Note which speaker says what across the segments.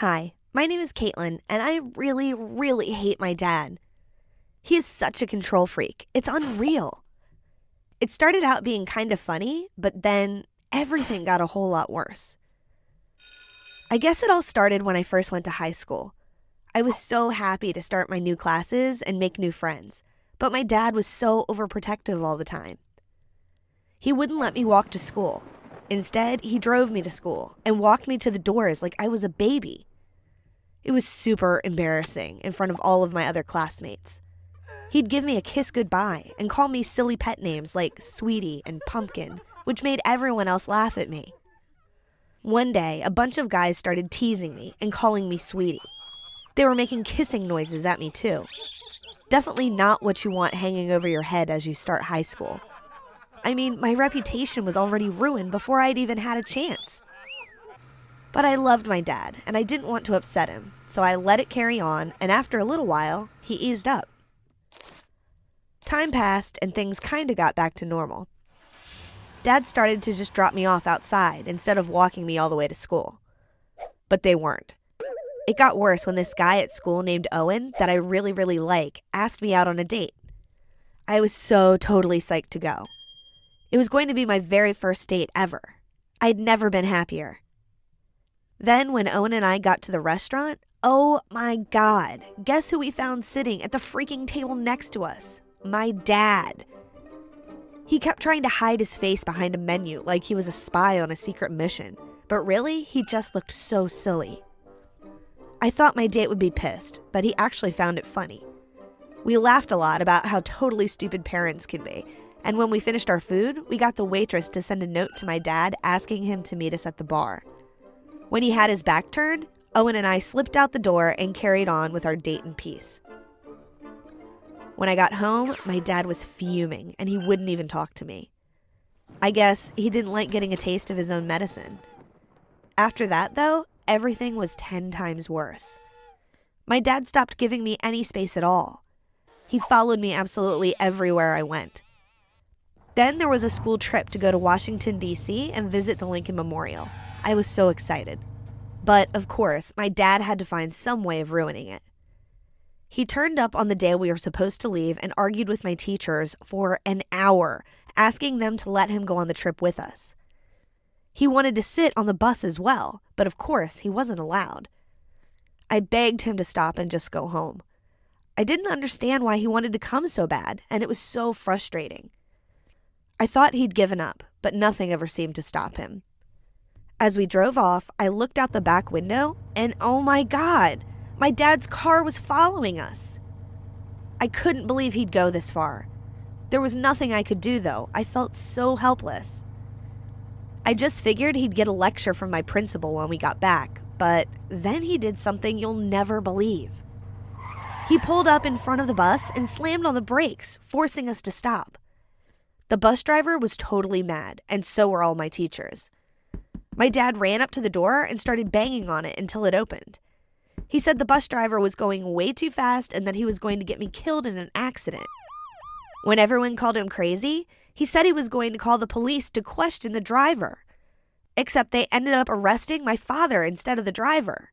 Speaker 1: Hi, my name is Caitlin, and I really, really hate my dad. He is such a control freak. It's unreal. It started out being kind of funny, but then everything got a whole lot worse. I guess it all started when I first went to high school. I was so happy to start my new classes and make new friends, but my dad was so overprotective all the time. He wouldn't let me walk to school. Instead, he drove me to school and walked me to the doors like I was a baby. It was super embarrassing in front of all of my other classmates. He'd give me a kiss goodbye and call me silly pet names like Sweetie and Pumpkin, which made everyone else laugh at me. One day, a bunch of guys started teasing me and calling me Sweetie. They were making kissing noises at me too. Definitely not what you want hanging over your head as you start high school. I mean, my reputation was already ruined before I'd even had a chance. But I loved my dad, and I didn't want to upset him, so I let it carry on, and after a little while, he eased up. Time passed, and things kinda got back to normal. Dad started to just drop me off outside instead of walking me all the way to school. But they weren't. It got worse when this guy at school named Owen, that I really, really like, asked me out on a date. I was so totally psyched to go. It was going to be my very first date ever. I'd never been happier. Then when Owen and I got to the restaurant, oh my God, guess who we found sitting at the freaking table next to us? My dad. He kept trying to hide his face behind a menu like he was a spy on a secret mission, but really, he just looked so silly. I thought my date would be pissed, but he actually found it funny. We laughed a lot about how totally stupid parents can be, and when we finished our food, we got the waitress to send a note to my dad asking him to meet us at the bar. When he had his back turned, Owen and I slipped out the door and carried on with our date in peace. When I got home, my dad was fuming and he wouldn't even talk to me. I guess he didn't like getting a taste of his own medicine. After that, though, everything was 10 times worse. My dad stopped giving me any space at all. He followed me absolutely everywhere I went. Then there was a school trip to go to Washington, D.C. and visit the Lincoln Memorial. I was so excited. But, of course, my dad had to find some way of ruining it. He turned up on the day we were supposed to leave and argued with my teachers for an hour, asking them to let him go on the trip with us. He wanted to sit on the bus as well, but of course he wasn't allowed. I begged him to stop and just go home. I didn't understand why he wanted to come so bad, and it was so frustrating. I thought he'd given up, but nothing ever seemed to stop him. As we drove off, I looked out the back window, and oh my God, my dad's car was following us. I couldn't believe he'd go this far. There was nothing I could do, though. I felt so helpless. I just figured he'd get a lecture from my principal when we got back, but then he did something you'll never believe. He pulled up in front of the bus and slammed on the brakes, forcing us to stop. The bus driver was totally mad, and so were all my teachers. My dad ran up to the door and started banging on it until it opened. He said the bus driver was going way too fast and that he was going to get me killed in an accident. When everyone called him crazy, he said he was going to call the police to question the driver. Except they ended up arresting my father instead of the driver.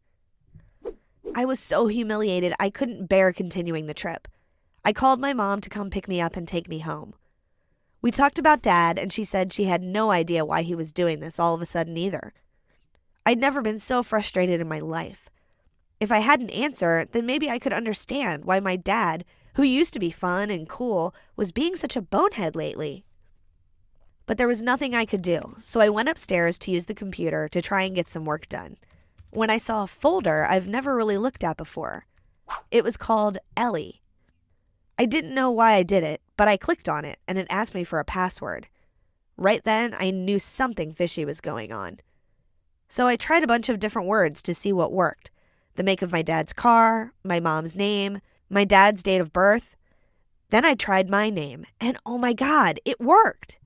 Speaker 1: I was so humiliated I couldn't bear continuing the trip. I called my mom to come pick me up and take me home. We talked about Dad, and she said she had no idea why he was doing this all of a sudden either. I'd never been so frustrated in my life. If I had an answer, then maybe I could understand why my dad, who used to be fun and cool, was being such a bonehead lately. But there was nothing I could do, so I went upstairs to use the computer to try and get some work done. When I saw a folder I've never really looked at before. It was called Ellie. I didn't know why I did it, but I clicked on it and it asked me for a password. Right then, I knew something fishy was going on. So I tried a bunch of different words to see what worked. The make of my dad's car, my mom's name, my dad's date of birth. Then I tried my name, and oh my God, it worked!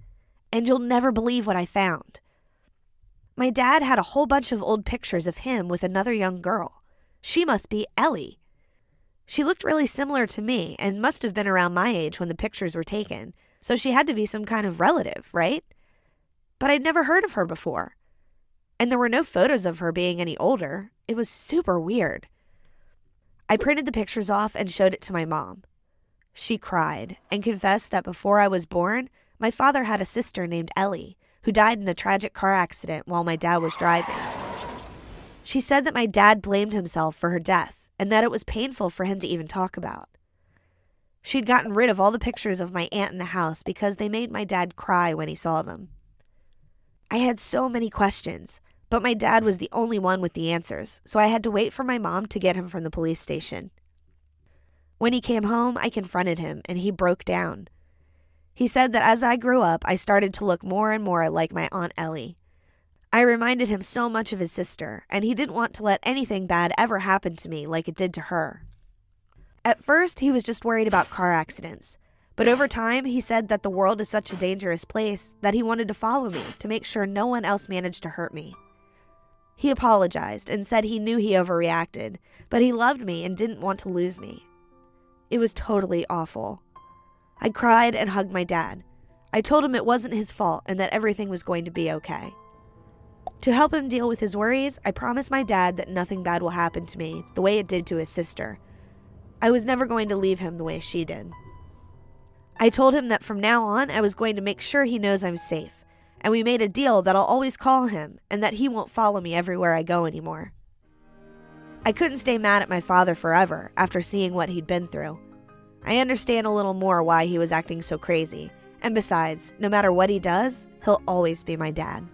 Speaker 1: And you'll never believe what I found. My dad had a whole bunch of old pictures of him with another young girl. She must be Ellie. She looked really similar to me and must have been around my age when the pictures were taken, so she had to be some kind of relative, right? But I'd never heard of her before. And there were no photos of her being any older. It was super weird. I printed the pictures off and showed it to my mom. She cried and confessed that before I was born, my father had a sister named Ellie who died in a tragic car accident while my dad was driving. She said that my dad blamed himself for her death and that it was painful for him to even talk about. She'd gotten rid of all the pictures of my aunt in the house because they made my dad cry when he saw them. I had so many questions, but my dad was the only one with the answers, so I had to wait for my mom to get him from the police station. When he came home, I confronted him, and he broke down. He said that as I grew up, I started to look more and more like my Aunt Ellie. I reminded him so much of his sister, and he didn't want to let anything bad ever happen to me like it did to her. At first, he was just worried about car accidents, but over time, he said that the world is such a dangerous place that he wanted to follow me to make sure no one else managed to hurt me. He apologized and said he knew he overreacted, but he loved me and didn't want to lose me. It was totally awful. I cried and hugged my dad. I told him it wasn't his fault and that everything was going to be okay. To help him deal with his worries, I promised my dad that nothing bad will happen to me the way it did to his sister. I was never going to leave him the way she did. I told him that from now on, I was going to make sure he knows I'm safe, and we made a deal that I'll always call him and that he won't follow me everywhere I go anymore. I couldn't stay mad at my father forever after seeing what he'd been through. I understand a little more why he was acting so crazy, and besides, no matter what he does, he'll always be my dad.